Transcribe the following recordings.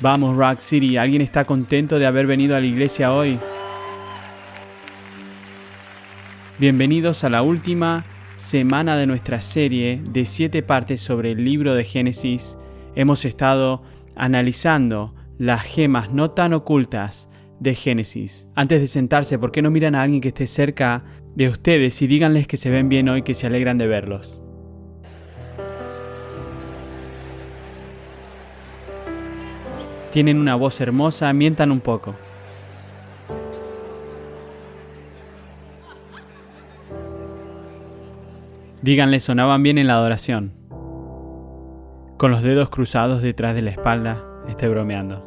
Vamos, Rock City, ¿alguien está contento de haber venido a la iglesia hoy? Bienvenidos a la última semana de nuestra serie de 7 partes sobre el libro de Génesis. Hemos estado analizando las gemas no tan ocultas de Génesis. Antes de sentarse, ¿por qué no miran a alguien que esté cerca de ustedes y díganles que se ven bien hoy, que se alegran de verlos? Tienen una voz hermosa, mientan un poco. Díganle, sonaban bien en la adoración. Con los dedos cruzados detrás de la espalda, estoy bromeando.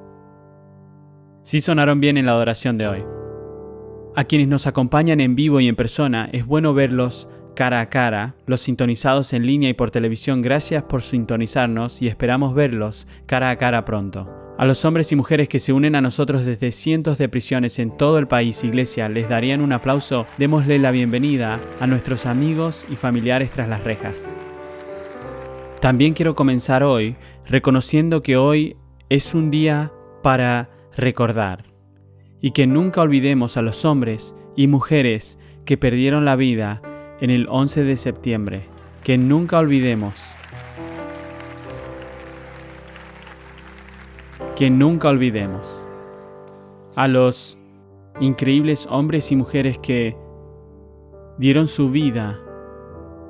Sí sonaron bien en la adoración de hoy. A quienes nos acompañan en vivo y en persona, es bueno verlos cara a cara, los sintonizados en línea y por televisión. Gracias por sintonizarnos y esperamos verlos cara a cara pronto. A los hombres y mujeres que se unen a nosotros desde cientos de prisiones en todo el país, iglesia, les darían un aplauso. Démosle la bienvenida a nuestros amigos y familiares tras las rejas. También quiero comenzar hoy reconociendo que hoy es un día para recordar y que nunca olvidemos a los hombres y mujeres que perdieron la vida en el 11 de septiembre. Que nunca olvidemos. Que nunca olvidemos a los increíbles hombres y mujeres que dieron su vida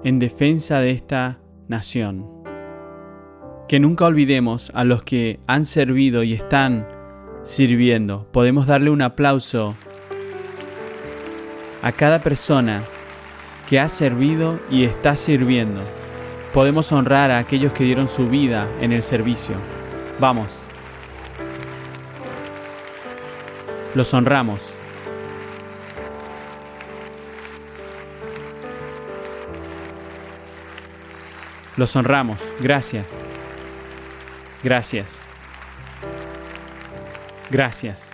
en defensa de esta nación. Que nunca olvidemos a los que han servido y están sirviendo. Podemos darle un aplauso a cada persona que ha servido y está sirviendo. Podemos honrar a aquellos que dieron su vida en el servicio. Vamos. Los honramos. Los honramos. Gracias. Gracias. Gracias.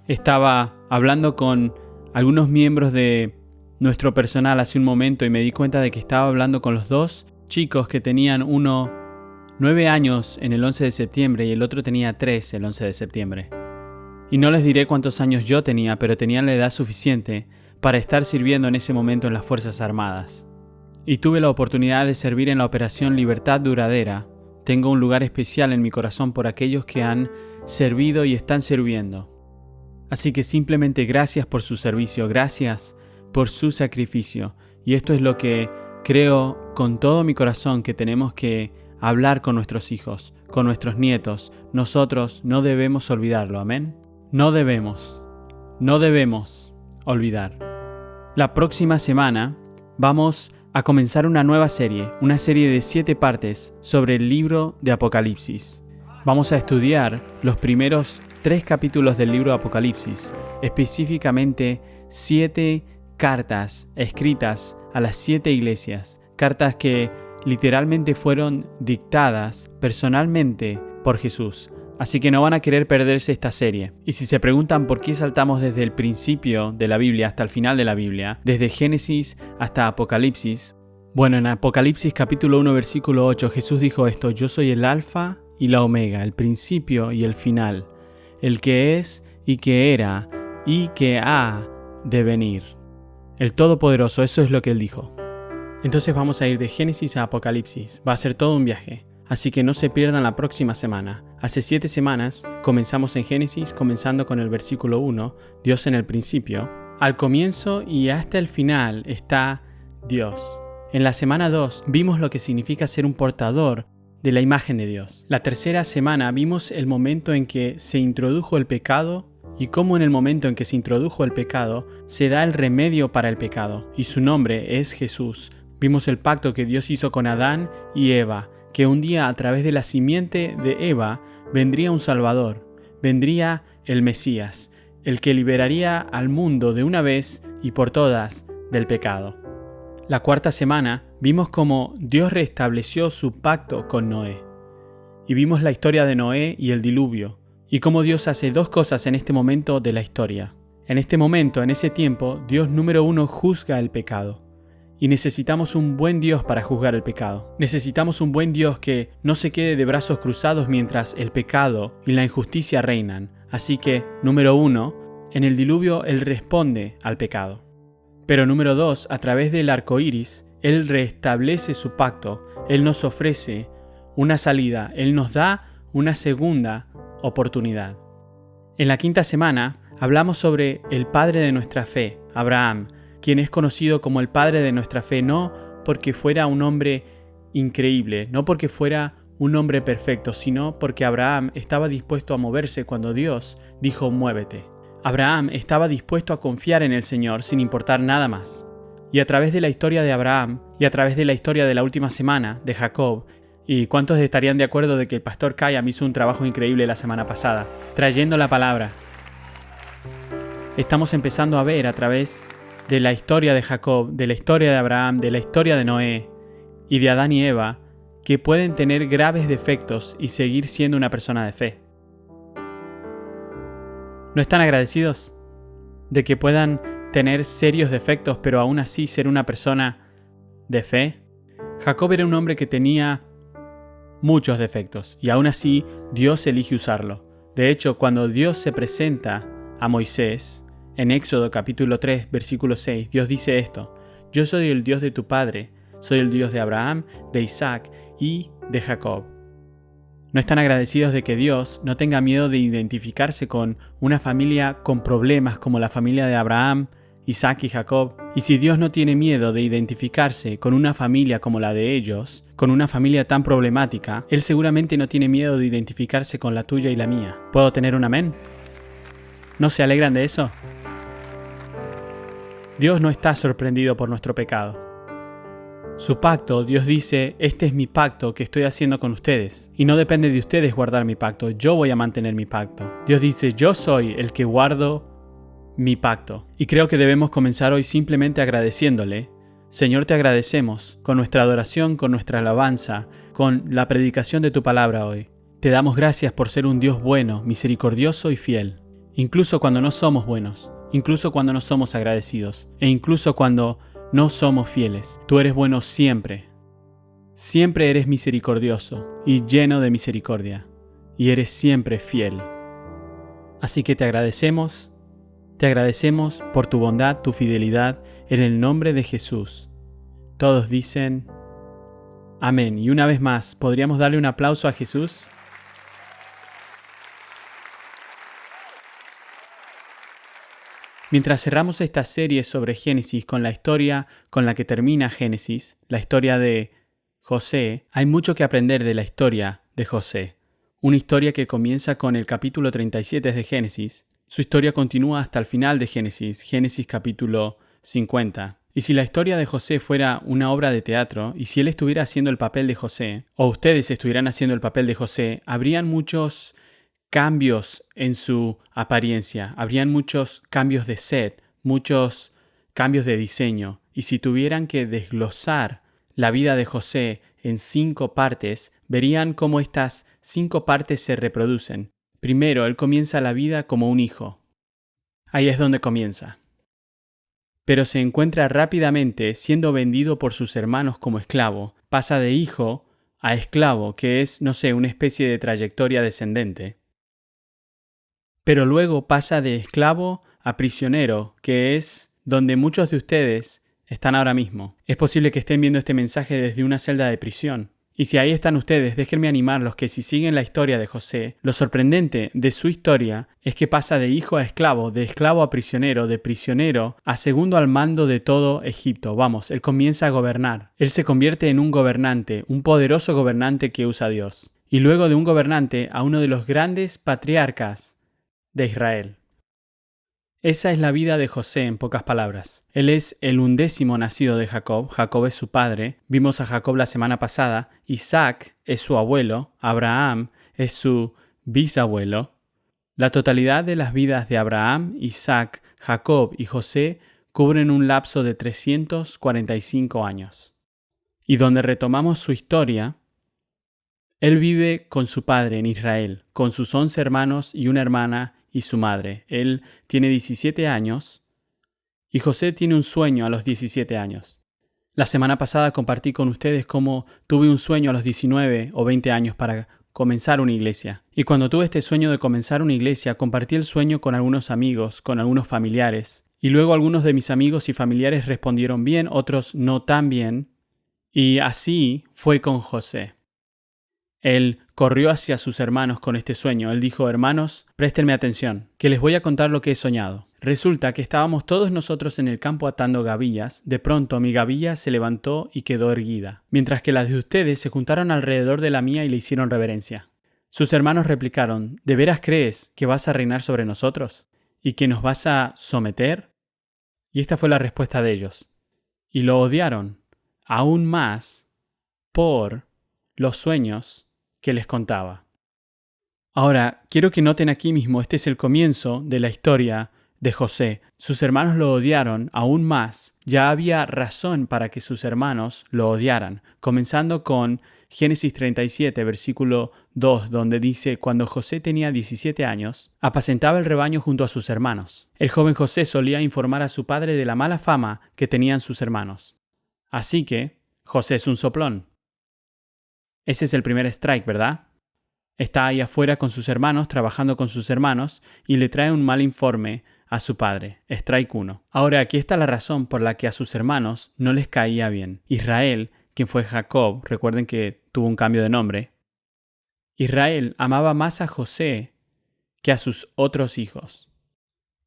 Estaba hablando con algunos miembros de nuestro personal hace un momento y me di cuenta de que estaba hablando con los dos chicos que tenían uno 9 años en el 11 de septiembre y el otro tenía 3 el 11 de septiembre. Y no les diré cuántos años yo tenía, pero tenían la edad suficiente para estar sirviendo en ese momento en las Fuerzas Armadas. Y tuve la oportunidad de servir en la Operación Libertad Duradera. Tengo un lugar especial en mi corazón por aquellos que han servido y están sirviendo. Así que simplemente gracias por su servicio, gracias por su sacrificio. Y esto es lo que creo con todo mi corazón que tenemos que hablar con nuestros hijos, con nuestros nietos. Nosotros no debemos olvidarlo, amén. No debemos olvidar. La próxima semana vamos a comenzar una nueva serie, una serie de 7 partes sobre el libro de Apocalipsis. Vamos a estudiar los primeros 3 capítulos del libro de Apocalipsis, específicamente 7 cartas escritas a las 7 iglesias, cartas que literalmente fueron dictadas personalmente por Jesús. Así que no van a querer perderse esta serie. Y si se preguntan por qué saltamos desde el principio de la Biblia hasta el final de la Biblia, desde Génesis hasta Apocalipsis, bueno, en Apocalipsis capítulo 1 versículo 8 Jesús dijo esto: yo soy el alfa y la omega, el principio y el final, el que es y que era y que ha de venir. El Todopoderoso, eso es lo que Él dijo. Entonces vamos a ir de Génesis a Apocalipsis. Va a ser todo un viaje. Así que no se pierdan la próxima semana. Hace 7 semanas comenzamos en Génesis, comenzando con el versículo 1, Dios en el principio. Al comienzo y hasta el final está Dios. En la semana 2 vimos lo que significa ser un portador de la imagen de Dios. La tercera semana vimos el momento en que se introdujo el pecado y cómo en el momento en que se introdujo el pecado se da el remedio para el pecado. Y su nombre es Jesús. Vimos el pacto que Dios hizo con Adán y Eva, que un día a través de la simiente de Eva vendría un Salvador, vendría el Mesías, el que liberaría al mundo de una vez y por todas del pecado. La cuarta semana vimos cómo Dios restableció su pacto con Noé. Y vimos la historia de Noé y el diluvio, y cómo Dios hace 2 cosas en este momento de la historia. En este momento, en ese tiempo, Dios número 1 juzga el pecado. Y necesitamos un buen Dios para juzgar el pecado. Necesitamos un buen Dios que no se quede de brazos cruzados mientras el pecado y la injusticia reinan. Así que, número 1, en el diluvio Él responde al pecado. Pero número 2, a través del arco iris, Él restablece su pacto. Él nos ofrece una salida. Él nos da una segunda oportunidad. En la quinta semana hablamos sobre el padre de nuestra fe, Abraham, quien es conocido como el padre de nuestra fe no porque fuera un hombre increíble, no porque fuera un hombre perfecto, sino porque Abraham estaba dispuesto a moverse cuando Dios dijo muévete. Abraham estaba dispuesto a confiar en el Señor sin importar nada más. Y a través de la historia de Abraham y a través de la historia de la última semana de Jacob, ¿y cuántos estarían de acuerdo de que el pastor Kayam hizo un trabajo increíble la semana pasada, trayendo la palabra? Estamos empezando a ver a través de la historia de Jacob, de la historia de Abraham, de la historia de Noé y de Adán y Eva, que pueden tener graves defectos y seguir siendo una persona de fe. ¿No están agradecidos de que puedan tener serios defectos, pero aún así ser una persona de fe? Jacob era un hombre que tenía muchos defectos y aún así Dios elige usarlo. De hecho, cuando Dios se presenta a Moisés, en Éxodo capítulo 3, versículo 6, Dios dice esto: Yo soy el Dios de tu padre, soy el Dios de Abraham, de Isaac y de Jacob. ¿No están agradecidos de que Dios no tenga miedo de identificarse con una familia con problemas como la familia de Abraham, Isaac y Jacob? Y si Dios no tiene miedo de identificarse con una familia como la de ellos, con una familia tan problemática, Él seguramente no tiene miedo de identificarse con la tuya y la mía. ¿Puedo tener un amén? ¿No se alegran de eso? Dios no está sorprendido por nuestro pecado. Su pacto, Dios dice, este es mi pacto que estoy haciendo con ustedes. Y no depende de ustedes guardar mi pacto, yo voy a mantener mi pacto. Dios dice, yo soy el que guardo mi pacto. Y creo que debemos comenzar hoy simplemente agradeciéndole. Señor, te agradecemos con nuestra adoración, con nuestra alabanza, con la predicación de tu palabra hoy. Te damos gracias por ser un Dios bueno, misericordioso y fiel. Incluso cuando no somos buenos, incluso cuando no somos agradecidos, e incluso cuando no somos fieles. Tú eres bueno siempre. Siempre eres misericordioso y lleno de misericordia, y eres siempre fiel. Así que te agradecemos por tu bondad, tu fidelidad, en el nombre de Jesús. Todos dicen amén. Y una vez más, ¿podríamos darle un aplauso a Jesús? Mientras cerramos esta serie sobre Génesis con la historia con la que termina Génesis, la historia de José, hay mucho que aprender de la historia de José. Una historia que comienza con el capítulo 37 de Génesis. Su historia continúa hasta el final de Génesis, Génesis capítulo 50. Y si la historia de José fuera una obra de teatro, y si él estuviera haciendo el papel de José, o ustedes estuvieran haciendo el papel de José, habrían muchos cambios en su apariencia, habrían muchos cambios de set, muchos cambios de diseño. Y si tuvieran que desglosar la vida de José en 5 partes, verían cómo estas 5 partes se reproducen. Primero, él comienza la vida como un hijo. Ahí es donde comienza. Pero se encuentra rápidamente siendo vendido por sus hermanos como esclavo. Pasa de hijo a esclavo, que es, una especie de trayectoria descendente. Pero luego pasa de esclavo a prisionero, que es donde muchos de ustedes están ahora mismo. Es posible que estén viendo este mensaje desde una celda de prisión. Y si ahí están ustedes, déjenme animarlos que si siguen la historia de José, lo sorprendente de su historia es que pasa de hijo a esclavo, de esclavo a prisionero, de prisionero a segundo al mando de todo Egipto. Vamos, él comienza a gobernar. Él se convierte en un gobernante, un poderoso gobernante que usa Dios. Y luego de un gobernante a uno de los grandes patriarcas de Israel. Esa es la vida de José en pocas palabras. Él es el 11º nacido de Jacob. Jacob es su padre. Vimos a Jacob la semana pasada. Isaac es su abuelo. Abraham es su bisabuelo. La totalidad de las vidas de Abraham, Isaac, Jacob y José cubren un lapso de 345 años. Y donde retomamos su historia, él vive con su padre en Israel, con sus 11 hermanos y una hermana y su madre. Él tiene 17 años y José tiene un sueño a los 17 años. La semana pasada compartí con ustedes cómo tuve un sueño a los 19 o 20 años para comenzar una iglesia. Y cuando tuve este sueño de comenzar una iglesia, compartí el sueño con algunos amigos, con algunos familiares. Y luego algunos de mis amigos y familiares respondieron bien, otros no tan bien. Y así fue con José. Él corrió hacia sus hermanos con este sueño. Él dijo: hermanos, préstenme atención, que les voy a contar lo que he soñado. Resulta que estábamos todos nosotros en el campo atando gavillas. De pronto mi gavilla se levantó y quedó erguida, mientras que las de ustedes se juntaron alrededor de la mía y le hicieron reverencia. Sus hermanos replicaron: ¿de veras crees que vas a reinar sobre nosotros? ¿Y que nos vas a someter? Y esta fue la respuesta de ellos. Y lo odiaron aún más por los sueños que les contaba. Ahora, quiero que noten aquí mismo, este es el comienzo de la historia de José. Sus hermanos lo odiaron aún más. Ya había razón para que sus hermanos lo odiaran, comenzando con Génesis 37, versículo 2, donde dice: cuando José tenía 17 años, apacentaba el rebaño junto a sus hermanos. El joven José solía informar a su padre de la mala fama que tenían sus hermanos. Así que, José es un soplón. Ese es el primer strike, ¿verdad? Está ahí afuera con sus hermanos, trabajando con sus hermanos, y le trae un mal informe a su padre. Strike 1. Ahora, aquí está la razón por la que a sus hermanos no les caía bien. Israel, quien fue Jacob, recuerden que tuvo un cambio de nombre. Israel amaba más a José que a sus otros hijos,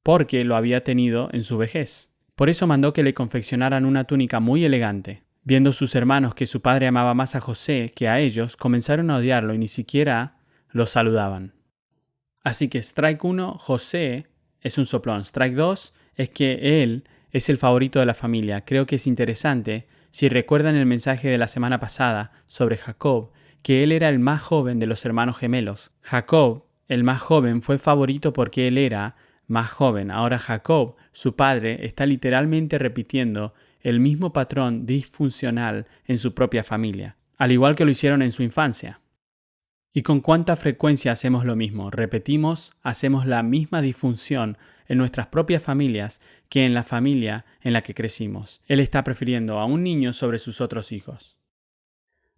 porque lo había tenido en su vejez. Por eso mandó que le confeccionaran una túnica muy elegante. Viendo sus hermanos que su padre amaba más a José que a ellos, comenzaron a odiarlo y ni siquiera lo saludaban. Así que strike 1, José es un soplón. Strike 2 es que él es el favorito de la familia. Creo que es interesante, si recuerdan el mensaje de la semana pasada sobre Jacob, que él era el más joven de los hermanos gemelos. Jacob, el más joven, fue favorito porque él era más joven. Ahora Jacob, su padre, está literalmente repitiendo el mismo patrón disfuncional en su propia familia, al igual que lo hicieron en su infancia. ¿Y con cuánta frecuencia hacemos lo mismo? Repetimos, hacemos la misma disfunción en nuestras propias familias que en la familia en la que crecimos. Él está prefiriendo a un niño sobre sus otros hijos.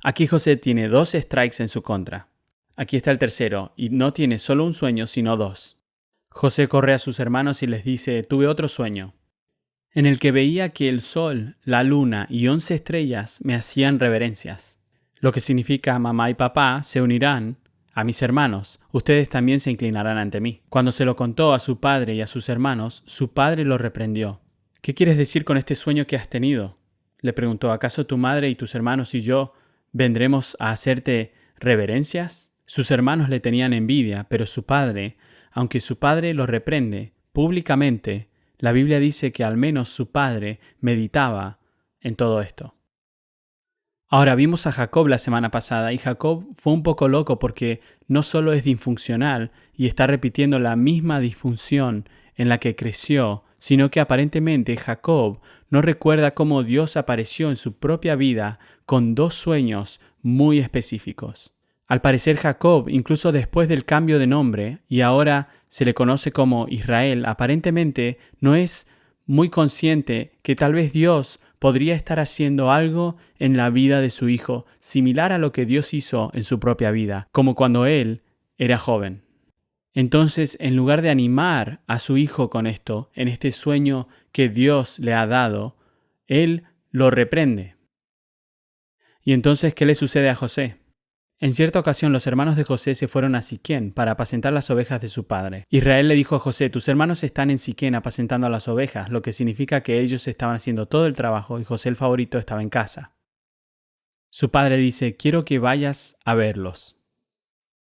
Aquí José tiene 2 strikes en su contra. Aquí está el tercero, y no tiene solo un sueño, sino 2. José corre a sus hermanos y les dice: tuve otro sueño, en el que veía que el sol, la luna y 11 estrellas me hacían reverencias. Lo que significa: mamá y papá se unirán a mis hermanos, ustedes también se inclinarán ante mí. Cuando se lo contó a su padre y a sus hermanos, su padre lo reprendió. ¿Qué quieres decir con este sueño que has tenido?, le preguntó. ¿Acaso tu madre y tus hermanos y yo vendremos a hacerte reverencias? Sus hermanos le tenían envidia, pero su padre, aunque su padre lo reprende públicamente, la Biblia dice que al menos su padre meditaba en todo esto. Ahora vimos a Jacob la semana pasada y Jacob fue un poco loco porque no solo es disfuncional y está repitiendo la misma disfunción en la que creció, sino que aparentemente Jacob no recuerda cómo Dios apareció en su propia vida con 2 sueños muy específicos. Al parecer Jacob, incluso después del cambio de nombre, y ahora se le conoce como Israel, aparentemente no es muy consciente que tal vez Dios podría estar haciendo algo en la vida de su hijo, similar a lo que Dios hizo en su propia vida, como cuando él era joven. Entonces, en lugar de animar a su hijo con esto, en este sueño que Dios le ha dado, él lo reprende. ¿Y entonces qué le sucede a José? En cierta ocasión los hermanos de José se fueron a Siquén para apacentar las ovejas de su padre. Israel le dijo a José: tus hermanos están en Siquén apacentando a las ovejas, lo que significa que ellos estaban haciendo todo el trabajo y José el favorito estaba en casa. Su padre dice: quiero que vayas a verlos.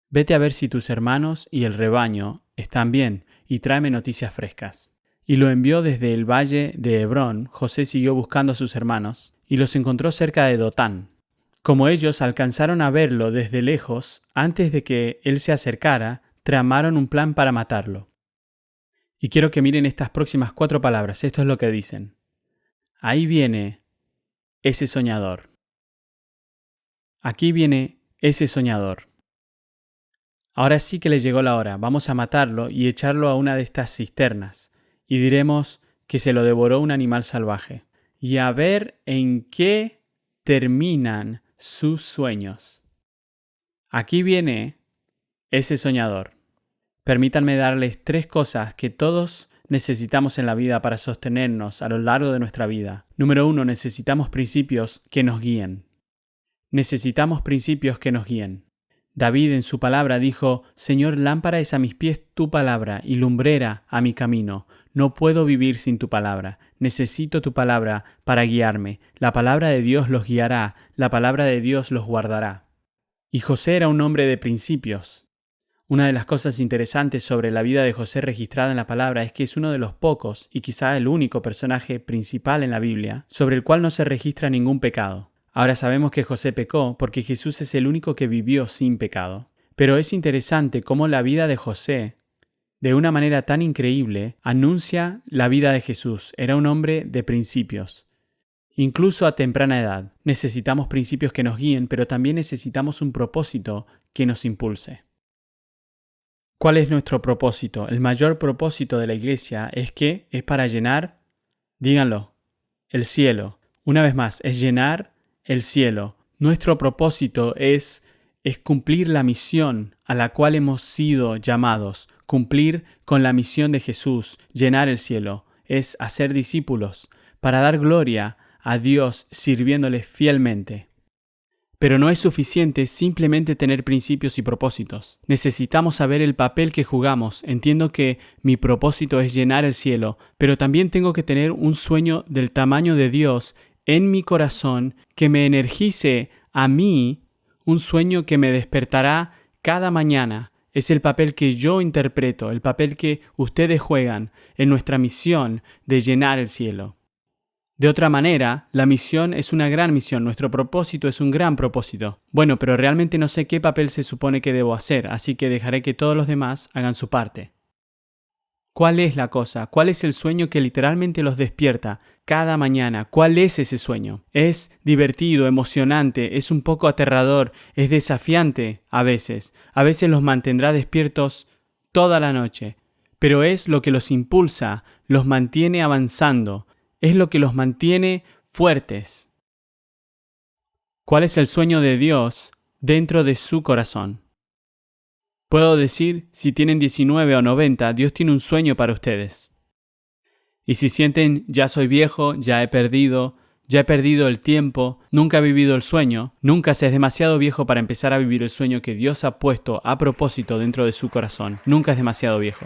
Vete a ver si tus hermanos y el rebaño están bien y tráeme noticias frescas. Y lo envió desde el valle de Hebrón. José siguió buscando a sus hermanos y los encontró cerca de Dotán. Como ellos alcanzaron a verlo desde lejos, antes de que él se acercara, tramaron un plan para matarlo. Y quiero que miren estas próximas 4 palabras. Esto es lo que dicen: ahí viene ese soñador. Aquí viene ese soñador. Ahora sí que le llegó la hora. Vamos a matarlo y echarlo a una de estas cisternas. Y diremos que se lo devoró un animal salvaje. y a ver en qué terminan sus sueños. Aquí viene ese soñador. Permítanme darles 3 cosas que todos necesitamos en la vida para sostenernos a lo largo de nuestra vida. Número 1, necesitamos principios que nos guíen. Necesitamos principios que nos guíen. David en su palabra dijo: Señor, lámpara es a mis pies tu palabra y lumbrera a mi camino. No puedo vivir sin tu palabra. Necesito tu palabra para guiarme. La palabra de Dios los guiará. La palabra de Dios los guardará. Y José era un hombre de principios. Una de las cosas interesantes sobre la vida de José registrada en la palabra es que es uno de los pocos, y quizá el único personaje principal en la Biblia, sobre el cual no se registra ningún pecado. Ahora sabemos que José pecó porque Jesús es el único que vivió sin pecado. Pero es interesante cómo la vida de José, de una manera tan increíble, anuncia la vida de Jesús. Era un hombre de principios. Incluso a temprana edad, necesitamos principios que nos guíen, pero también necesitamos un propósito que nos impulse. ¿Cuál es nuestro propósito? El mayor propósito de la iglesia es para llenar, díganlo, el cielo. Una vez más, es llenar el cielo. Nuestro propósito es cumplir la misión a la cual hemos sido llamados, cumplir con la misión de Jesús, llenar el cielo, es hacer discípulos para dar gloria a Dios sirviéndole fielmente. Pero no es suficiente simplemente tener principios y propósitos. Necesitamos saber el papel que jugamos. Entiendo que mi propósito es llenar el cielo, pero también tengo que tener un sueño del tamaño de Dios en mi corazón que me energice a mí, un sueño que me despertará cada mañana. Es el papel que yo interpreto, el papel que ustedes juegan en nuestra misión de llenar el cielo. De otra manera, la misión es una gran misión, nuestro propósito es un gran propósito. Bueno, pero realmente no sé qué papel se supone que debo hacer, así que dejaré que todos los demás hagan su parte. ¿Cuál es la cosa? ¿Cuál es el sueño que literalmente los despierta cada mañana? ¿Cuál es ese sueño? ¿Es divertido, emocionante, es un poco aterrador, es desafiante a veces? A veces los mantendrá despiertos toda la noche, pero es lo que los impulsa, los mantiene avanzando. Es lo que los mantiene fuertes. ¿Cuál es el sueño de Dios dentro de su corazón? Puedo decir, si tienen 19 o 90, Dios tiene un sueño para ustedes. Y si sienten, ya soy viejo, ya he perdido el tiempo, nunca he vivido el sueño, nunca se es demasiado viejo para empezar a vivir el sueño que Dios ha puesto a propósito dentro de su corazón. Nunca es demasiado viejo.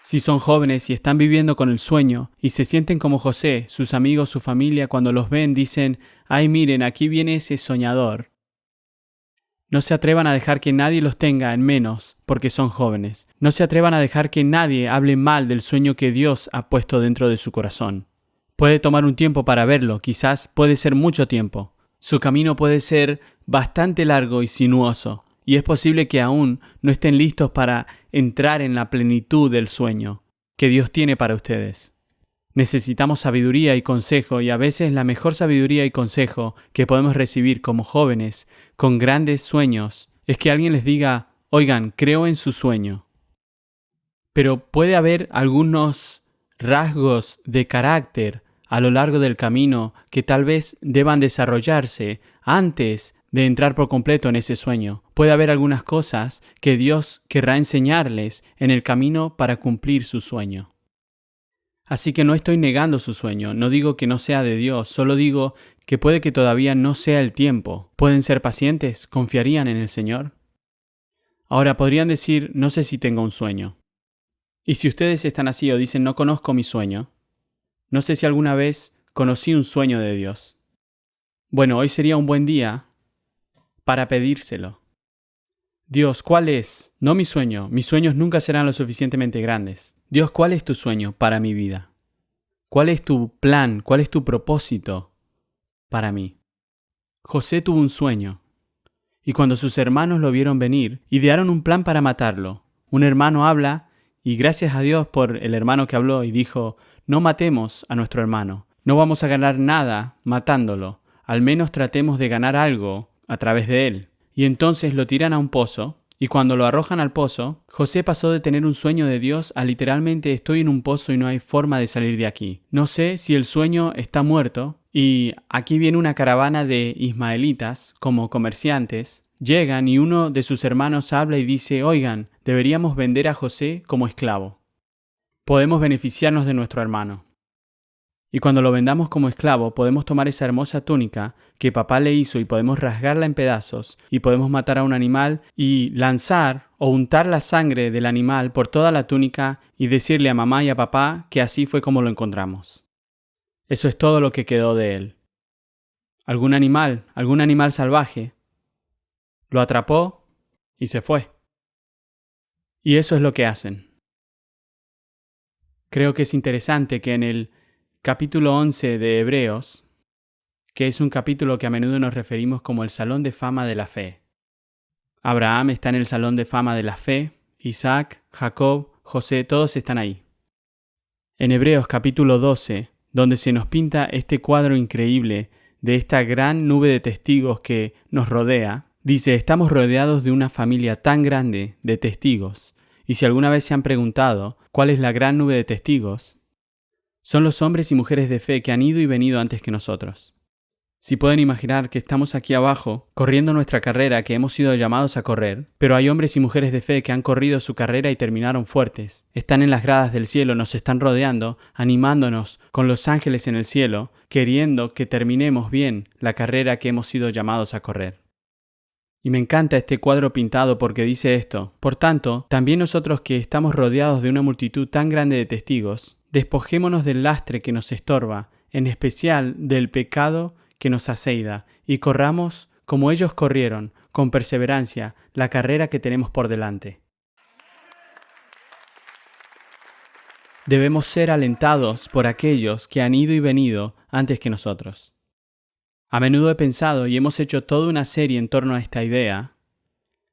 Si son jóvenes y están viviendo con el sueño y se sienten como José, sus amigos, su familia, cuando los ven dicen: ¡ay, miren, aquí viene ese soñador! No se atrevan a dejar que nadie los tenga en menos porque son jóvenes. No se atrevan a dejar que nadie hable mal del sueño que Dios ha puesto dentro de su corazón. Puede tomar un tiempo para verlo, quizás puede ser mucho tiempo. Su camino puede ser bastante largo y sinuoso. Y es posible que aún no estén listos para entrar en la plenitud del sueño que Dios tiene para ustedes. Necesitamos sabiduría y consejo, y a veces la mejor sabiduría y consejo que podemos recibir como jóvenes con grandes sueños es que alguien les diga: oigan, creo en su sueño. Pero puede haber algunos rasgos de carácter a lo largo del camino que tal vez deban desarrollarse antes de entrar por completo en ese sueño. Puede haber algunas cosas que Dios querrá enseñarles en el camino para cumplir su sueño. Así que no estoy negando su sueño, no digo que no sea de Dios, solo digo que puede que todavía no sea el tiempo. ¿Pueden ser pacientes? ¿Confiarían en el Señor? Ahora podrían decir: no sé si tengo un sueño. Y si ustedes están así o dicen: no conozco mi sueño, no sé si alguna vez conocí un sueño de Dios. Bueno, hoy sería un buen día para pedírselo. Dios, ¿cuál es? No mi sueño. Mis sueños nunca serán lo suficientemente grandes. Dios, ¿cuál es tu sueño para mi vida? ¿Cuál es tu plan? ¿Cuál es tu propósito para mí? José tuvo un sueño, y cuando sus hermanos lo vieron venir, idearon un plan para matarlo. Un hermano habla, y gracias a Dios por el hermano que habló, y dijo: no matemos a nuestro hermano. No vamos a ganar nada matándolo. Al menos tratemos de ganar algo a través de él. Y entonces lo tiran a un pozo Y cuando lo arrojan al pozo, José pasó de tener un sueño de Dios a literalmente estoy en un pozo y no hay forma de salir de aquí. No sé si el sueño está muerto y aquí viene una caravana de ismaelitas como comerciantes. Llegan y uno de sus hermanos habla y dice, oigan, deberíamos vender a José como esclavo. Podemos beneficiarnos de nuestro hermano. Y cuando lo vendamos como esclavo, podemos tomar esa hermosa túnica que papá le hizo y podemos rasgarla en pedazos y podemos matar a un animal y lanzar o untar la sangre del animal por toda la túnica y decirle a mamá y a papá que así fue como lo encontramos. Eso es todo lo que quedó de él. Algún animal salvaje, lo atrapó y se fue. Y eso es lo que hacen. Creo que es interesante que en el capítulo 11 de Hebreos, que es un capítulo que a menudo nos referimos como el Salón de Fama de la Fe. Abraham está en el Salón de Fama de la Fe, Isaac, Jacob, José, todos están ahí. En Hebreos capítulo 12, donde se nos pinta este cuadro increíble de esta gran nube de testigos que nos rodea, dice, estamos rodeados de una familia tan grande de testigos, y si alguna vez se han preguntado cuál es la gran nube de testigos, son los hombres y mujeres de fe que han ido y venido antes que nosotros. Si pueden imaginar que estamos aquí abajo, corriendo nuestra carrera que hemos sido llamados a correr, pero hay hombres y mujeres de fe que han corrido su carrera y terminaron fuertes. Están en las gradas del cielo, nos están rodeando, animándonos con los ángeles en el cielo, queriendo que terminemos bien la carrera que hemos sido llamados a correr. Y me encanta este cuadro pintado porque dice esto. Por tanto, también nosotros que estamos rodeados de una multitud tan grande de testigos, despojémonos del lastre que nos estorba, en especial del pecado que nos aseida, y corramos como ellos corrieron, con perseverancia, la carrera que tenemos por delante. Debemos ser alentados por aquellos que han ido y venido antes que nosotros. A menudo he pensado y hemos hecho toda una serie en torno a esta idea.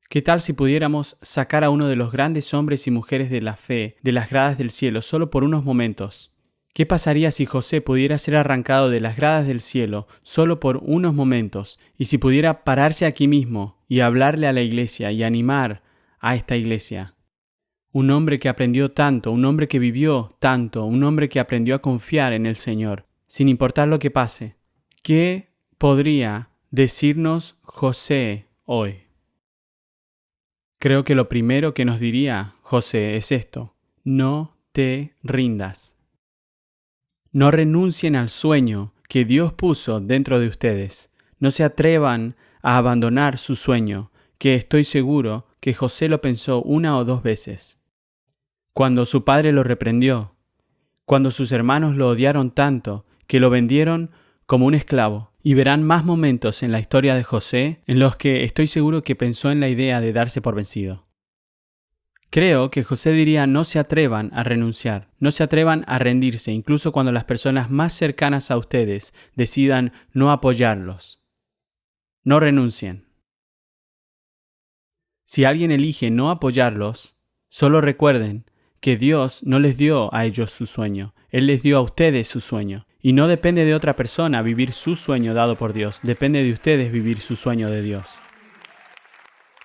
¿Qué tal si pudiéramos sacar a uno de los grandes hombres y mujeres de la fe de las gradas del cielo solo por unos momentos? ¿Qué pasaría si José pudiera ser arrancado de las gradas del cielo solo por unos momentos y si pudiera pararse aquí mismo y hablarle a la iglesia y animar a esta iglesia? Un hombre que aprendió tanto, un hombre que vivió tanto, un hombre que aprendió a confiar en el Señor, sin importar lo que pase. ¿Qué podría decirnos José hoy? Creo que lo primero que nos diría José es esto: no te rindas. No renuncien al sueño que Dios puso dentro de ustedes. No se atrevan a abandonar su sueño, que estoy seguro que José lo pensó una o dos veces. Cuando su padre lo reprendió, cuando sus hermanos lo odiaron tanto que lo vendieron como un esclavo. Y verán más momentos en la historia de José en los que estoy seguro que pensó en la idea de darse por vencido. Creo que José diría: no se atrevan a renunciar, no se atrevan a rendirse, incluso cuando las personas más cercanas a ustedes decidan no apoyarlos. No renuncien. Si alguien elige no apoyarlos, solo recuerden que Dios no les dio a ellos su sueño, Él les dio a ustedes su sueño. Y no depende de otra persona vivir su sueño dado por Dios, depende de ustedes vivir su sueño de Dios.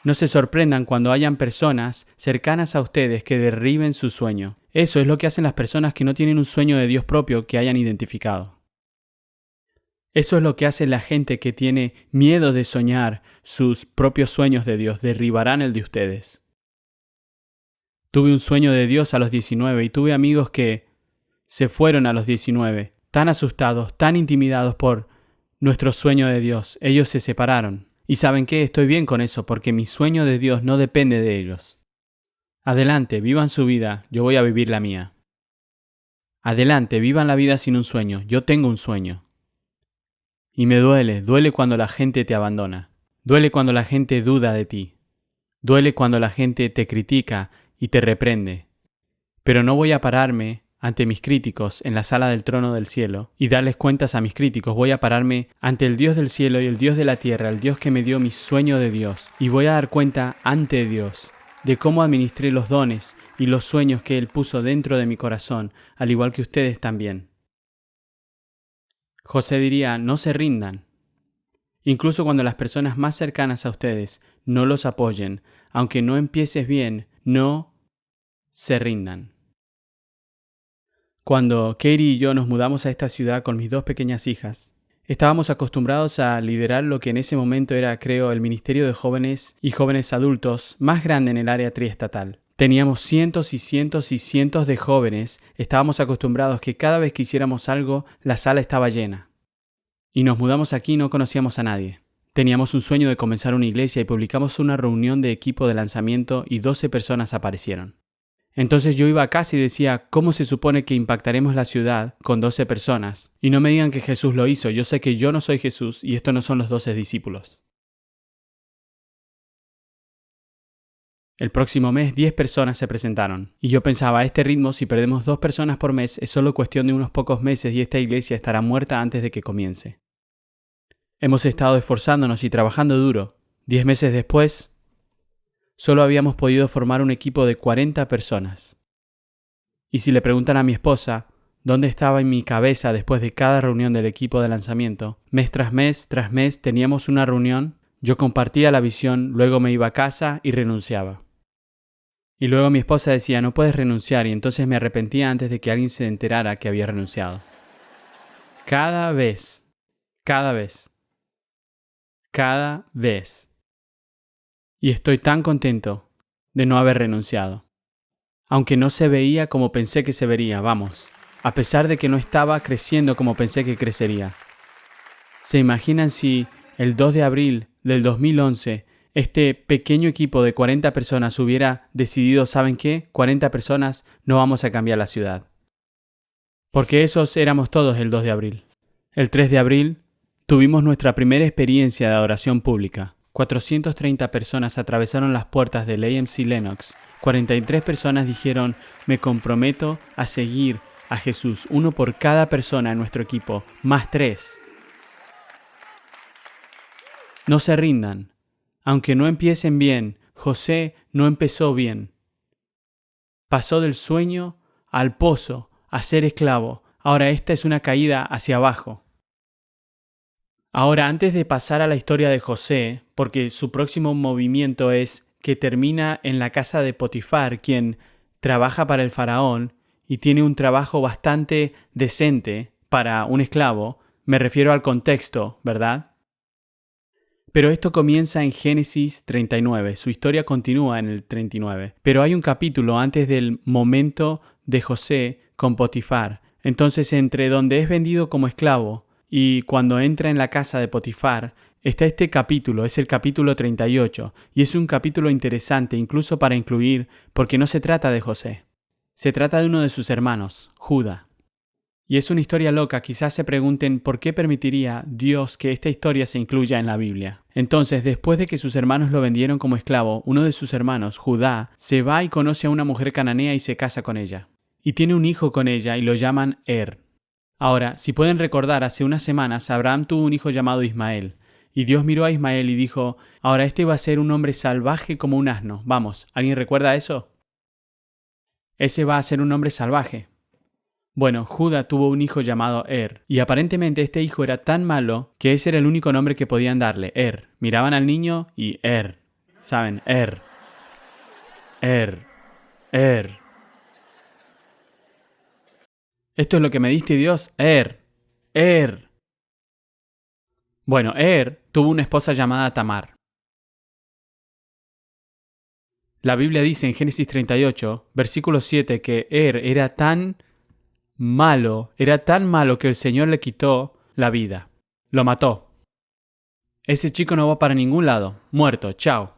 No se sorprendan cuando hayan personas cercanas a ustedes que derriben su sueño. Eso es lo que hacen las personas que no tienen un sueño de Dios propio que hayan identificado. Eso es lo que hace la gente que tiene miedo de soñar sus propios sueños de Dios, derribarán el de ustedes. Tuve un sueño de Dios a los 19 y tuve amigos que se fueron a los 19. Tan asustados, tan intimidados por nuestro sueño de Dios. Ellos se separaron. Y ¿saben qué? Estoy bien con eso porque mi sueño de Dios no depende de ellos. Adelante, vivan su vida, yo voy a vivir la mía. Adelante, vivan la vida sin un sueño, yo tengo un sueño. Y me duele cuando la gente te abandona. Duele cuando la gente duda de ti. Duele cuando la gente te critica y te reprende. Pero no voy a pararme ante mis críticos en la sala del trono del cielo y darles cuentas a mis críticos. Voy a pararme ante el Dios del cielo y el Dios de la tierra, el Dios que me dio mi sueño de Dios, y voy a dar cuenta ante Dios de cómo administré los dones y los sueños que Él puso dentro de mi corazón, al igual que ustedes también. José diría: no se rindan. Incluso cuando las personas más cercanas a ustedes no los apoyen, aunque no empieces bien, no se rindan. Cuando Katie y yo nos mudamos a esta ciudad con mis dos pequeñas hijas, estábamos acostumbrados a liderar lo que en ese momento era, creo, el Ministerio de Jóvenes y Jóvenes Adultos más grande en el área triestatal. Teníamos cientos y cientos y cientos de jóvenes. Estábamos acostumbrados que cada vez que hiciéramos algo, la sala estaba llena. Y nos mudamos aquí y no conocíamos a nadie. Teníamos un sueño de comenzar una iglesia y publicamos una reunión de equipo de lanzamiento y 12 personas aparecieron. Entonces yo iba a casa y decía, ¿cómo se supone que impactaremos la ciudad con 12 personas? Y no me digan que Jesús lo hizo, yo sé que yo no soy Jesús y estos no son los 12 discípulos. El próximo mes 10 personas se presentaron. Y yo pensaba, a este ritmo, si perdemos 2 personas por mes, es solo cuestión de unos pocos meses y esta iglesia estará muerta antes de que comience. Hemos estado esforzándonos y trabajando duro. 10 meses después, solo habíamos podido formar un equipo de 40 personas. Y si le preguntan a mi esposa, ¿dónde estaba en mi cabeza después de cada reunión del equipo de lanzamiento? Mes tras mes teníamos una reunión, yo compartía la visión, luego me iba a casa y renunciaba. Y luego mi esposa decía, no puedes renunciar, y entonces me arrepentía antes de que alguien se enterara que había renunciado. Cada vez. Y estoy tan contento de no haber renunciado. Aunque no se veía como pensé que se vería, vamos, a pesar de que no estaba creciendo como pensé que crecería. ¿Se imaginan si el 2 de abril del 2011 este pequeño equipo de 40 personas hubiera decidido, ¿saben qué? 40 personas, no vamos a cambiar la ciudad. Porque esos éramos todos el 2 de abril. El 3 de abril tuvimos nuestra primera experiencia de adoración pública. 430 personas atravesaron las puertas del AMC Lenox. 43 personas dijeron, me comprometo a seguir a Jesús. 1 por cada persona en nuestro equipo, más 3. No se rindan. Aunque no empiecen bien, José no empezó bien. Pasó del sueño al pozo, a ser esclavo. Ahora esta es una caída hacia abajo. Ahora, antes de pasar a la historia de José, porque su próximo movimiento es que termina en la casa de Potifar, quien trabaja para el faraón y tiene un trabajo bastante decente para un esclavo, me refiero al contexto, ¿verdad? Pero esto comienza en Génesis 39, su historia continúa en el 39. Pero hay un capítulo antes del momento de José con Potifar. Entonces, entre donde es vendido como esclavo y cuando entra en la casa de Potifar, está este capítulo, es el capítulo 38, y es un capítulo interesante incluso para incluir, porque no se trata de José. Se trata de uno de sus hermanos, Judá. Y es una historia loca, quizás se pregunten por qué permitiría Dios que esta historia se incluya en la Biblia. Entonces, después de que sus hermanos lo vendieron como esclavo, uno de sus hermanos, Judá, se va y conoce a una mujer cananea y se casa con ella. Y tiene un hijo con ella y lo llaman Ahora, si pueden recordar, hace unas semanas Abraham tuvo un hijo llamado Ismael. Y Dios miró a Ismael y dijo, ahora este va a ser un hombre salvaje como un asno. Vamos, ¿alguien recuerda eso? Ese va a ser un hombre salvaje. Bueno, Judá tuvo un hijo llamado y aparentemente este hijo era tan malo que ese era el único nombre que podían darle, Miraban al niño y ¿saben? Esto es lo que me diste, Dios, Bueno, tuvo una esposa llamada Tamar. La Biblia dice en Génesis 38, versículo 7, que era tan malo que el Señor le quitó la vida. Lo mató. Ese chico no va para ningún lado. Muerto. Chao.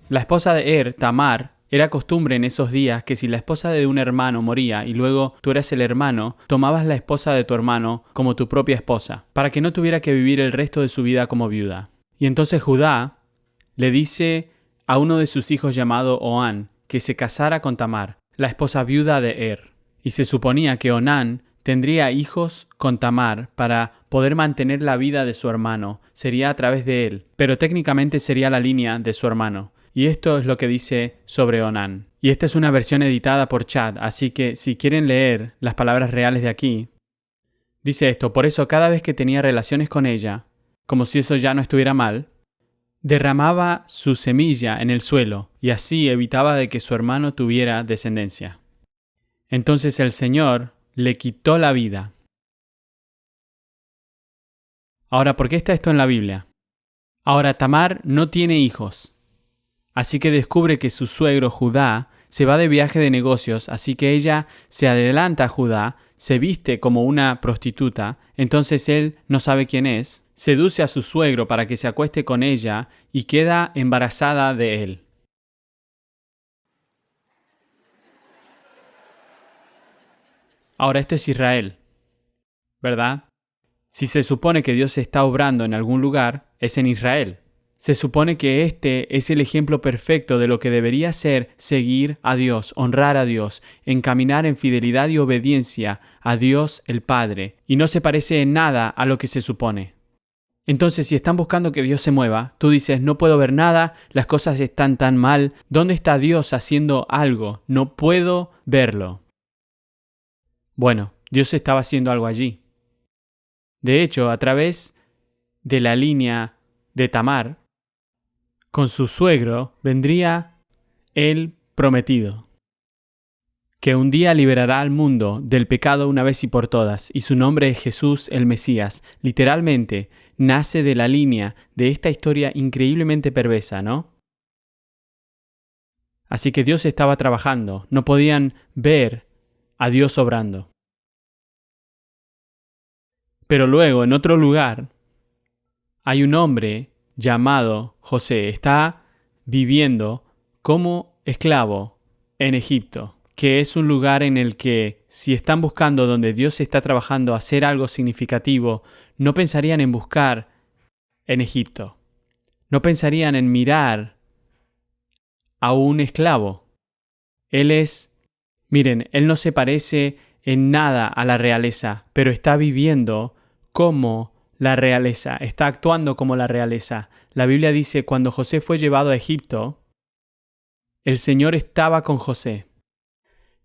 La esposa de Tamar, era costumbre en esos días que si la esposa de un hermano moría y luego tú eras el hermano, tomabas la esposa de tu hermano como tu propia esposa, para que no tuviera que vivir el resto de su vida como viuda. Y entonces Judá le dice a uno de sus hijos llamado Onán que se casara con Tamar, la esposa viuda de Y se suponía que Onán tendría hijos con Tamar para poder mantener la vida de su hermano. Sería a través de él, pero técnicamente sería la línea de su hermano. Y esto es lo que dice sobre Onán. Y esta es una versión editada por Chad, así que si quieren leer las palabras reales de aquí, dice esto: por eso cada vez que tenía relaciones con ella, como si eso ya no estuviera mal, derramaba su semilla en el suelo y así evitaba de que su hermano tuviera descendencia. Entonces el Señor le quitó la vida. Ahora, ¿por qué está esto en la Biblia? Ahora, Tamar no tiene hijos, así que descubre que su suegro Judá se va de viaje de negocios, así que ella se adelanta a Judá, se viste como una prostituta, entonces él no sabe quién es, seduce a su suegro para que se acueste con ella y queda embarazada de él. Ahora, esto es Israel, ¿verdad? Si se supone que Dios está obrando en algún lugar, es en Israel. Se supone que este es el ejemplo perfecto de lo que debería ser seguir a Dios, honrar a Dios, encaminar en fidelidad y obediencia a Dios el Padre, y no se parece en nada a lo que se supone. Entonces, si están buscando que Dios se mueva, tú dices, no puedo ver nada, las cosas están tan mal, ¿dónde está Dios haciendo algo? No puedo verlo. Bueno, Dios estaba haciendo algo allí. De hecho, a través de la línea de Tamar, con su suegro vendría el prometido, que un día liberará al mundo del pecado una vez y por todas, y su nombre es Jesús el Mesías. Literalmente, nace de la línea de esta historia increíblemente perversa, ¿no? Así que Dios estaba trabajando, no podían ver a Dios obrando. Pero luego, en otro lugar, hay un hombre llamado José, está viviendo como esclavo en Egipto, que es un lugar en el que, si están buscando donde Dios está trabajando hacer algo significativo, no pensarían en buscar en Egipto. No pensarían en mirar a un esclavo. Él no se parece en nada a la realeza, pero está viviendo como la realeza, está actuando como la realeza. La Biblia dice, cuando José fue llevado a Egipto, el Señor estaba con José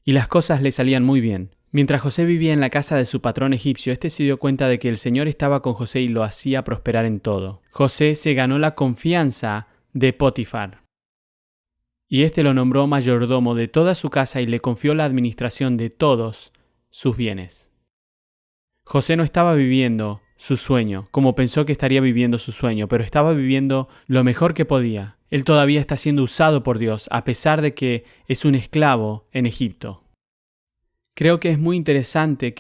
y las cosas le salían muy bien. Mientras José vivía en la casa de su patrón egipcio, este se dio cuenta de que el Señor estaba con José y lo hacía prosperar en todo. José se ganó la confianza de Potifar y este lo nombró mayordomo de toda su casa y le confió la administración de todos sus bienes. José no estaba viviendo su sueño, como pensó que estaría viviendo su sueño, pero estaba viviendo lo mejor que podía. Él todavía está siendo usado por Dios, a pesar de que es un esclavo en Egipto. Creo que es muy interesante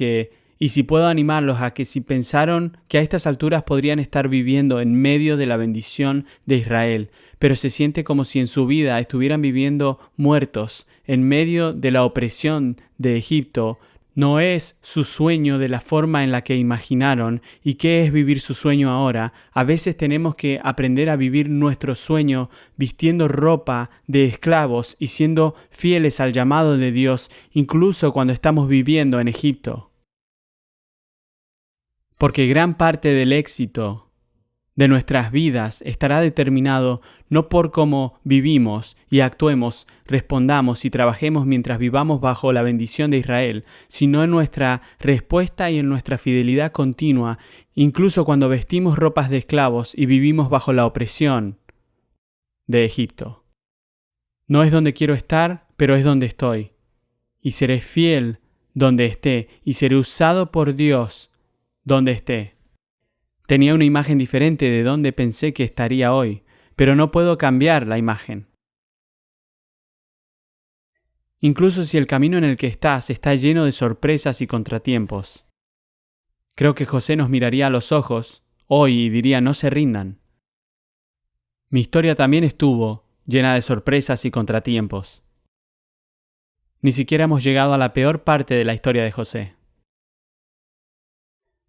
y si puedo animarlos a que si pensaron que a estas alturas podrían estar viviendo en medio de la bendición de Israel, pero se siente como si en su vida estuvieran viviendo muertos en medio de la opresión de Egipto, no es su sueño de la forma en la que imaginaron. ¿Y qué es vivir su sueño ahora? A veces tenemos que aprender a vivir nuestro sueño vistiendo ropa de esclavos y siendo fieles al llamado de Dios, incluso cuando estamos viviendo en Egipto. Porque gran parte del éxito de nuestras vidas estará determinado no por cómo vivimos y actuemos, respondamos y trabajemos mientras vivamos bajo la bendición de Israel, sino en nuestra respuesta y en nuestra fidelidad continua, incluso cuando vestimos ropas de esclavos y vivimos bajo la opresión de Egipto. No es donde quiero estar, pero es donde estoy. Y seré fiel donde esté, y seré usado por Dios donde esté. Tenía una imagen diferente de donde pensé que estaría hoy, pero no puedo cambiar la imagen. Incluso si el camino en el que estás está lleno de sorpresas y contratiempos. Creo que José nos miraría a los ojos hoy y diría: no se rindan. Mi historia también estuvo llena de sorpresas y contratiempos. Ni siquiera hemos llegado a la peor parte de la historia de José.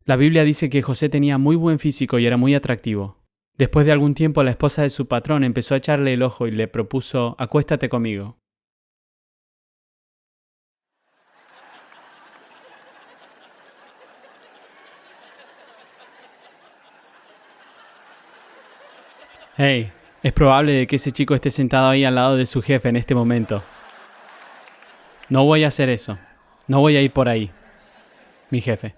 La Biblia dice que José tenía muy buen físico y era muy atractivo. Después de algún tiempo, la esposa de su patrón empezó a echarle el ojo y le propuso: acuéstate conmigo. Hey, es probable de que ese chico esté sentado ahí al lado de su jefe en este momento. No voy a hacer eso. No voy a ir por ahí, mi jefe.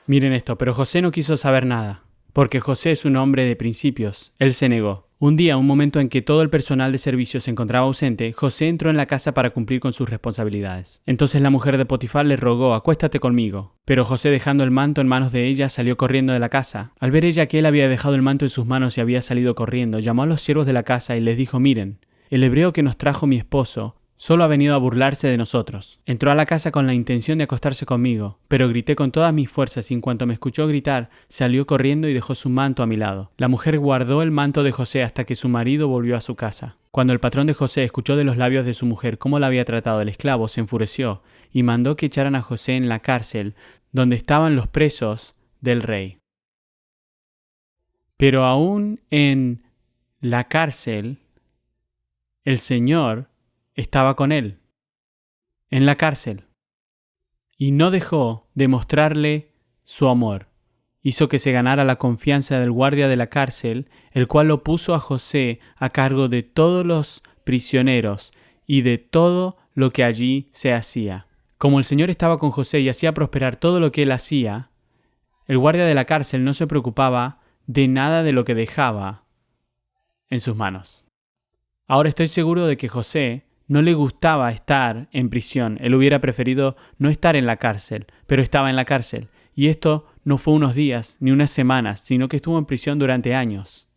Miren esto, pero José no quiso saber nada. porque José es un hombre de principios. Él se negó. Un día, un momento en que todo el personal de servicio se encontraba ausente, José entró en la casa para cumplir con sus responsabilidades. Entonces la mujer de Potifar le rogó: acuéstate conmigo. Pero José, dejando el manto en manos de ella, salió corriendo de la casa. Al ver ella que él había dejado el manto en sus manos y había salido corriendo, llamó a los siervos de la casa y les dijo: miren, el hebreo que nos trajo mi esposo solo ha venido a burlarse de nosotros. Entró a la casa con la intención de acostarse conmigo, pero grité con todas mis fuerzas y en cuanto me escuchó gritar, salió corriendo y dejó su manto a mi lado. La mujer guardó el manto de José hasta que su marido volvió a su casa. Cuando el patrón de José escuchó de los labios de su mujer cómo la había tratado el esclavo, se enfureció y mandó que echaran a José en la cárcel donde estaban los presos del rey. Pero aún en la cárcel, el Señor estaba con él, en la cárcel, y no dejó de mostrarle su amor. Hizo que se ganara la confianza del guardia de la cárcel, el cual lo puso a José a cargo de todos los prisioneros y de todo lo que allí se hacía. Como el Señor estaba con José y hacía prosperar todo lo que él hacía, el guardia de la cárcel no se preocupaba de nada de lo que dejaba en sus manos. Ahora estoy seguro de que José no le gustaba estar en prisión. Él hubiera preferido no estar en la cárcel, pero estaba en la cárcel. Y esto no fue unos días ni unas semanas, sino que estuvo en prisión durante años.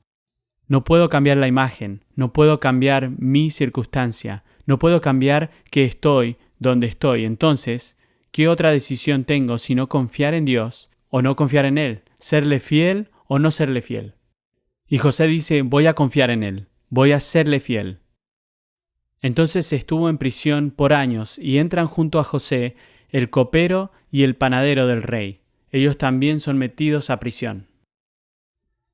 No puedo cambiar la imagen, no puedo cambiar mi circunstancia, no puedo cambiar que estoy donde estoy. Entonces, ¿qué otra decisión tengo sino confiar en Dios o no confiar en Él? ¿Serle fiel o no serle fiel? Y José dice: voy a confiar en Él, voy a serle fiel. Entonces estuvo en prisión por años y entran junto a José el copero y el panadero del rey. Ellos también son metidos a prisión.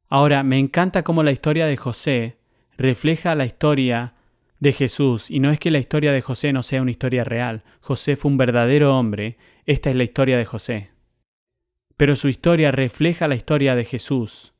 Ahora, me encanta cómo la historia de José refleja la historia de Jesús, y no es que la historia de José no sea una historia real. José fue un verdadero hombre. Esta es la historia de José. Pero su historia refleja la historia de Jesús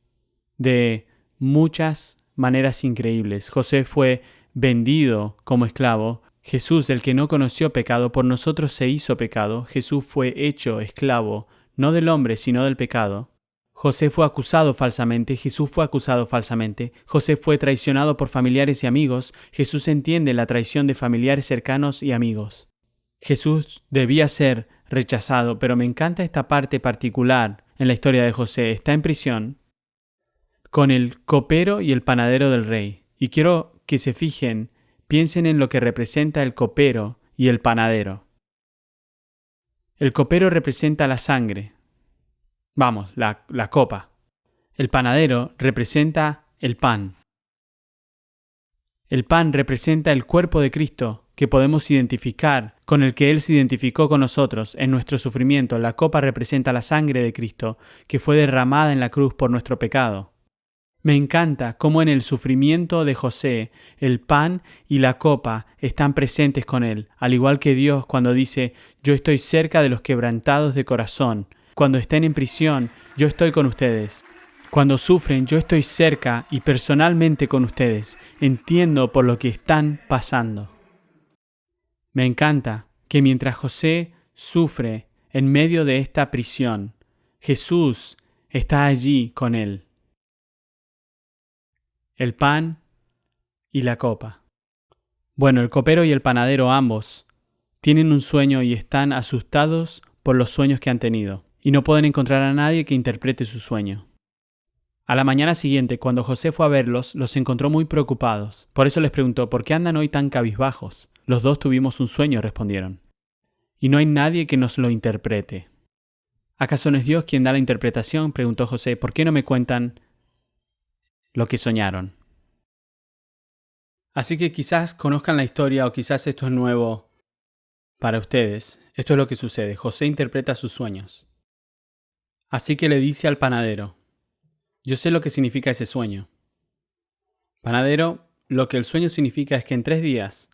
de muchas maneras increíbles. José fue vendido como esclavo. Jesús, el que no conoció pecado, por nosotros se hizo pecado. Jesús fue hecho esclavo, no del hombre, sino del pecado. José fue acusado falsamente, Jesús fue acusado falsamente. José fue traicionado por familiares y amigos. Jesús entiende la traición de familiares cercanos y amigos. Jesús debía ser rechazado, pero me encanta esta parte particular en la historia de José. Está en prisión con el copero y el panadero del rey. Y quiero que se fijen, piensen en lo que representa el copero y el panadero. El copero representa la sangre. Vamos, la copa. El panadero representa el pan. El pan representa el cuerpo de Cristo que podemos identificar, con el que Él se identificó con nosotros en nuestro sufrimiento. La copa representa la sangre de Cristo que fue derramada en la cruz por nuestro pecado. Me encanta cómo en el sufrimiento de José el pan y la copa están presentes con él, al igual que Dios cuando dice: yo estoy cerca de los quebrantados de corazón. Cuando estén en prisión, yo estoy con ustedes. Cuando sufren, yo estoy cerca y personalmente con ustedes. Entiendo por lo que están pasando. Me encanta que mientras José sufre en medio de esta prisión, Jesús está allí con él. El pan y la copa. Bueno, el copero y el panadero ambos tienen un sueño y están asustados por los sueños que han tenido, y no pueden encontrar a nadie que interprete su sueño. A la mañana siguiente, cuando José fue a verlos, los encontró muy preocupados. Por eso les preguntó: ¿por qué andan hoy tan cabizbajos? Los dos tuvimos un sueño, respondieron. Y no hay nadie que nos lo interprete. ¿Acaso no es Dios quien da la interpretación?, preguntó José. ¿Por qué no me cuentan lo que soñaron? Así que quizás conozcan la historia o quizás esto es nuevo para ustedes. Esto es lo que sucede. José interpreta sus sueños. Así que le dice al panadero: yo sé lo que significa ese sueño. Panadero, lo que el sueño significa es que en 3 días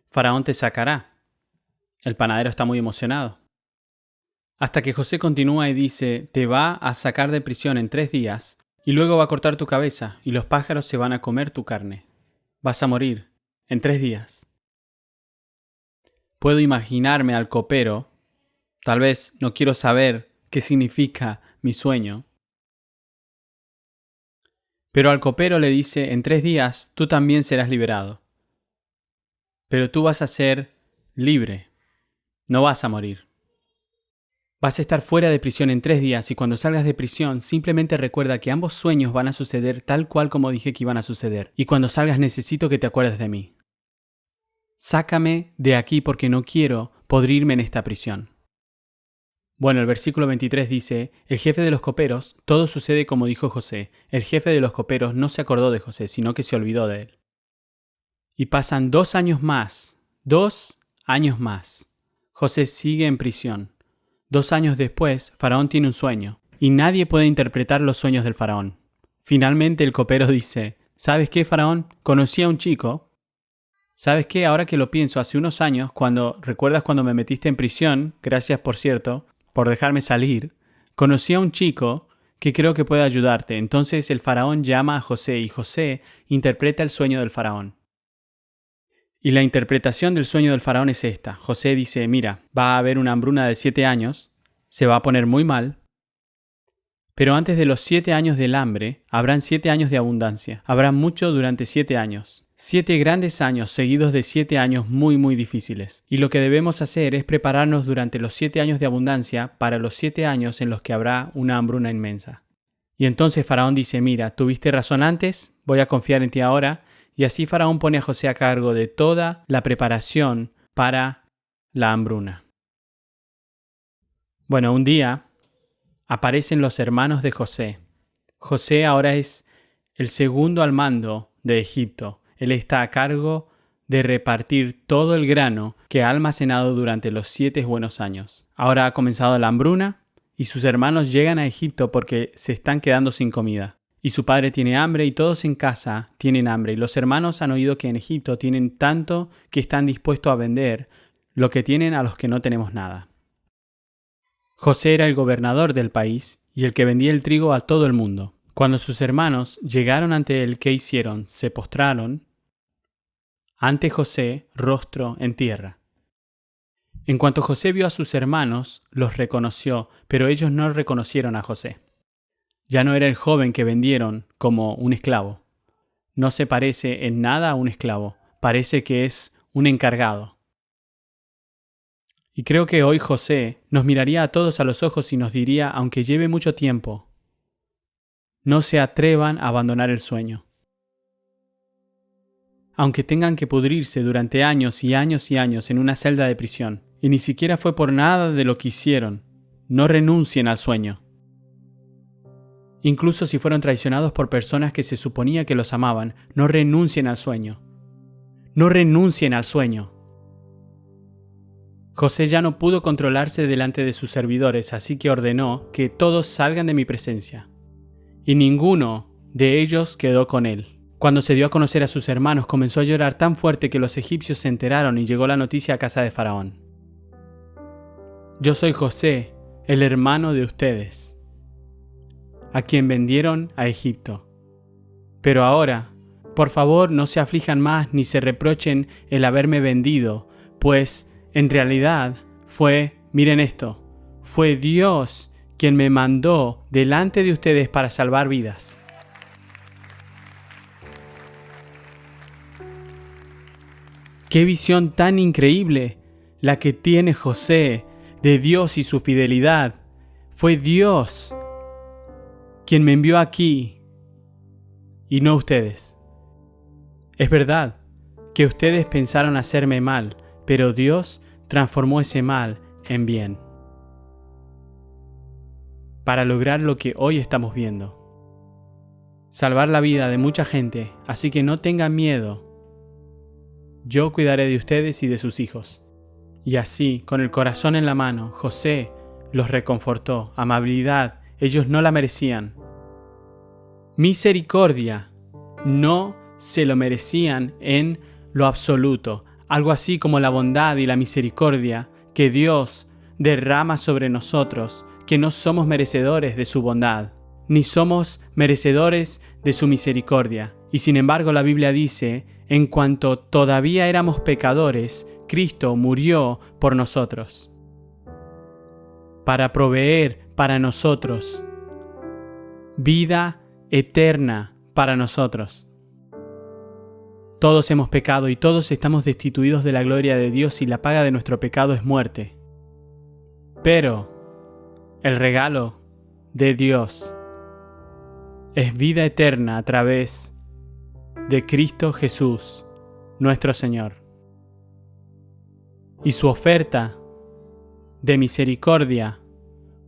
Faraón te sacará. El panadero está muy emocionado. Hasta que José continúa y dice: te va a sacar de prisión en 3 días y luego va a cortar tu cabeza y los pájaros se van a comer tu carne. Vas a morir en 3 días. Puedo imaginarme al copero. Tal vez no quiero saber qué significa mi sueño. Pero al copero le dice, en 3 días tú también serás liberado. Pero tú vas a ser libre, no vas a morir. Vas a estar fuera de prisión en 3 días y cuando salgas de prisión simplemente recuerda que ambos sueños van a suceder tal cual como dije que iban a suceder. Y cuando salgas necesito que te acuerdes de mí. Sácame de aquí porque no quiero podrirme en esta prisión. Bueno, el versículo 23 dice, el jefe de los coperos, todo sucede como dijo José. El jefe de los coperos no se acordó de José, sino que se olvidó de él. Y pasan 2 años más. 2 años más. José sigue en prisión. 2 años después, Faraón tiene un sueño, y nadie puede interpretar los sueños del faraón. Finalmente el copero dice, ¿sabes qué, faraón? Conocí a un chico. ¿Sabes qué? Ahora que lo pienso, hace unos años, ¿recuerdas cuando me metiste en prisión? Gracias, por cierto, por dejarme salir. Conocí a un chico que creo que puede ayudarte. Entonces el faraón llama a José, y José interpreta el sueño del faraón. Y la interpretación del sueño del faraón es esta. José dice, mira, va a haber una hambruna de 7 años, se va a poner muy mal, pero antes de los 7 años del hambre, habrán 7 años de abundancia. Habrá mucho durante 7 años. 7 grandes años seguidos de 7 años muy, muy difíciles. Y lo que debemos hacer es prepararnos durante los 7 años de abundancia para los 7 años en los que habrá una hambruna inmensa. Y entonces Faraón dice, mira, tuviste razón antes, voy a confiar en ti ahora. Y así Faraón pone a José a cargo de toda la preparación para la hambruna. Bueno, un día aparecen los hermanos de José. José ahora es el segundo al mando de Egipto. Él está a cargo de repartir todo el grano que ha almacenado durante los 7 buenos años. Ahora ha comenzado la hambruna y sus hermanos llegan a Egipto porque se están quedando sin comida. Y su padre tiene hambre y todos en casa tienen hambre. Y los hermanos han oído que en Egipto tienen tanto que están dispuestos a vender lo que tienen a los que no tenemos nada. José era el gobernador del país y el que vendía el trigo a todo el mundo. Cuando sus hermanos llegaron ante él, ¿qué hicieron? Se postraron ante José, rostro en tierra. En cuanto José vio a sus hermanos, los reconoció, pero ellos no reconocieron a José. Ya no era el joven que vendieron como un esclavo. No se parece en nada a un esclavo. Parece que es un encargado. Y creo que hoy José nos miraría a todos a los ojos y nos diría, aunque lleve mucho tiempo, no se atrevan a abandonar el sueño. Aunque tengan que pudrirse durante años y años y años en una celda de prisión, y ni siquiera fue por nada de lo que hicieron, no renuncien al sueño. Incluso si fueron traicionados por personas que se suponía que los amaban, no renuncien al sueño. No renuncien al sueño. José ya no pudo controlarse delante de sus servidores, así que ordenó que todos salgan de mi presencia. Y ninguno de ellos quedó con él. Cuando se dio a conocer a sus hermanos, comenzó a llorar tan fuerte que los egipcios se enteraron y llegó la noticia a casa de Faraón. Yo soy José, el hermano de ustedes, a quien vendieron a Egipto. Pero ahora, por favor, no se aflijan más ni se reprochen el haberme vendido, pues en realidad miren esto, fue Dios quien me mandó delante de ustedes para salvar vidas. ¡Qué visión tan increíble la que tiene José de Dios y su fidelidad! Fue Dios quien me envió aquí y no ustedes. Es verdad que ustedes pensaron hacerme mal, pero Dios transformó ese mal en bien para lograr lo que hoy estamos viendo. Salvar la vida de mucha gente, así que no tengan miedo. Yo cuidaré de ustedes y de sus hijos. Y así, con el corazón en la mano, José los reconfortó. Amabilidad, ellos no la merecían. Misericordia, no se lo merecían en lo absoluto. Algo así como la bondad y la misericordia que Dios derrama sobre nosotros, que no somos merecedores de su bondad, ni somos merecedores de su misericordia. Y sin embargo la Biblia dice, en cuanto todavía éramos pecadores, Cristo murió por nosotros, para proveer para nosotros vida eterna para nosotros. Todos hemos pecado y todos estamos destituidos de la gloria de Dios y la paga de nuestro pecado es muerte. Pero el regalo de Dios es vida eterna a través de Cristo Jesús, nuestro Señor. Y su oferta de misericordia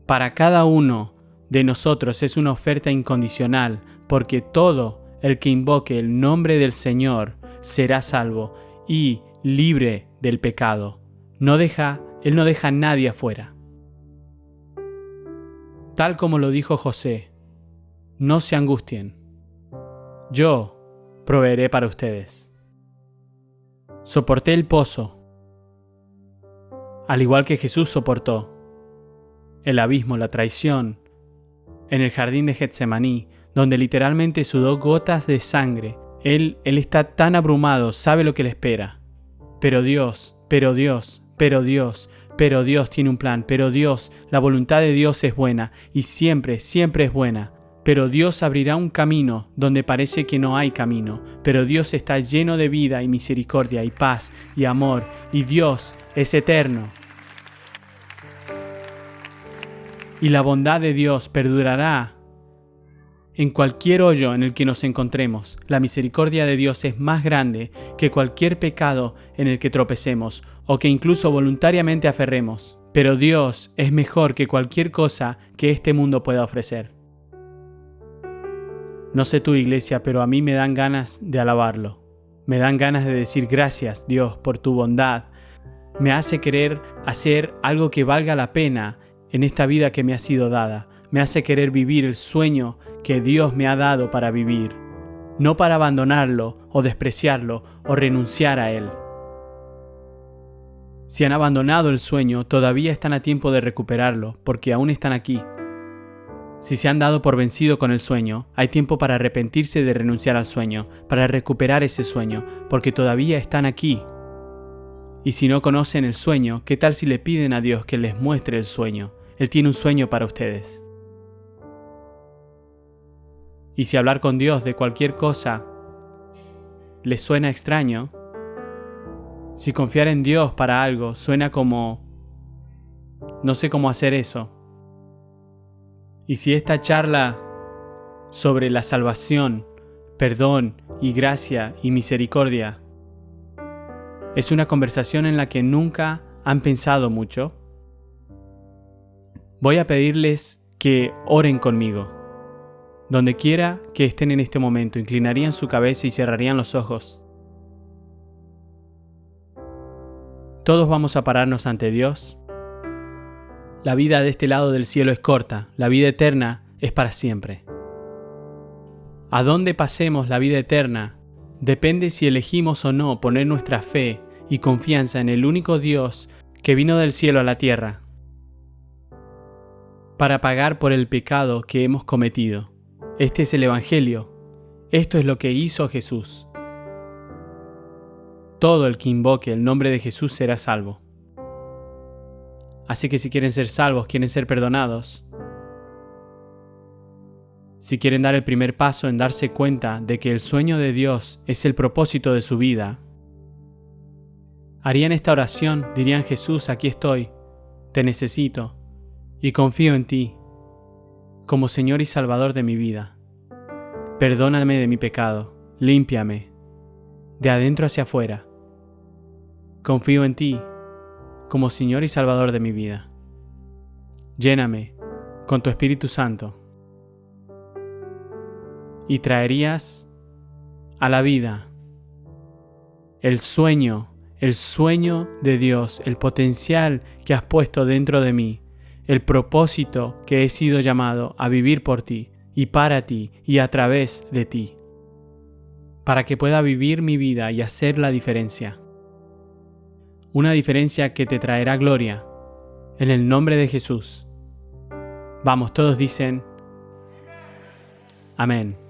para cada uno de nosotros es una oferta incondicional, porque todo el que invoque el nombre del Señor será salvo y libre del pecado. Él no deja a nadie afuera. Tal como lo dijo José, no se angustien. Yo proveeré para ustedes. Soporté el pozo, al igual que Jesús soportó el abismo, la traición, en el jardín de Getsemaní, donde literalmente sudó gotas de sangre. Él está tan abrumado, sabe lo que le espera. Pero Dios tiene un plan. Pero Dios, la voluntad de Dios es buena y siempre, siempre es buena. Pero Dios abrirá un camino donde parece que no hay camino. Pero Dios está lleno de vida y misericordia y paz y amor. Y Dios es eterno. Y la bondad de Dios perdurará en cualquier hoyo en el que nos encontremos. La misericordia de Dios es más grande que cualquier pecado en el que tropecemos o que incluso voluntariamente aferremos. Pero Dios es mejor que cualquier cosa que este mundo pueda ofrecer. No sé tu iglesia, pero a mí me dan ganas de alabarlo. Me dan ganas de decir gracias, Dios, por tu bondad. Me hace querer hacer algo que valga la pena en esta vida que me ha sido dada. Me hace querer vivir el sueño que Dios me ha dado para vivir, no para abandonarlo o despreciarlo o renunciar a él. Si han abandonado el sueño, todavía están a tiempo de recuperarlo, porque aún están aquí. Si se han dado por vencido con el sueño, hay tiempo para arrepentirse de renunciar al sueño, para recuperar ese sueño, porque todavía están aquí. Y si no conocen el sueño, ¿qué tal si le piden a Dios que les muestre el sueño? Él tiene un sueño para ustedes. Y si hablar con Dios de cualquier cosa les suena extraño, si confiar en Dios para algo suena como no sé cómo hacer eso, y si esta charla sobre la salvación, perdón y gracia y misericordia es una conversación en la que nunca han pensado mucho, voy a pedirles que oren conmigo. Donde quiera que estén en este momento, inclinarían su cabeza y cerrarían los ojos. Todos vamos a pararnos ante Dios. La vida de este lado del cielo es corta, la vida eterna es para siempre. A dónde pasemos la vida eterna depende si elegimos o no poner nuestra fe y confianza en el único Dios que vino del cielo a la tierra para pagar por el pecado que hemos cometido. Este es el Evangelio. Esto es lo que hizo Jesús. Todo el que invoque el nombre de Jesús será salvo. Así que si quieren ser salvos, quieren ser perdonados, si quieren dar el primer paso en darse cuenta de que el sueño de Dios es el propósito de su vida, harían esta oración, dirían: Jesús, aquí estoy, te necesito y confío en ti como Señor y Salvador de mi vida. Perdóname de mi pecado, límpiame, de adentro hacia afuera. Confío en ti como Señor y Salvador de mi vida. Lléname con tu Espíritu Santo y traerías a la vida el sueño de Dios, el potencial que has puesto dentro de mí, el propósito que he sido llamado a vivir por ti y para ti y a través de ti, para que pueda vivir mi vida y hacer la diferencia. Una diferencia que te traerá gloria, en el nombre de Jesús. Vamos, todos dicen amén.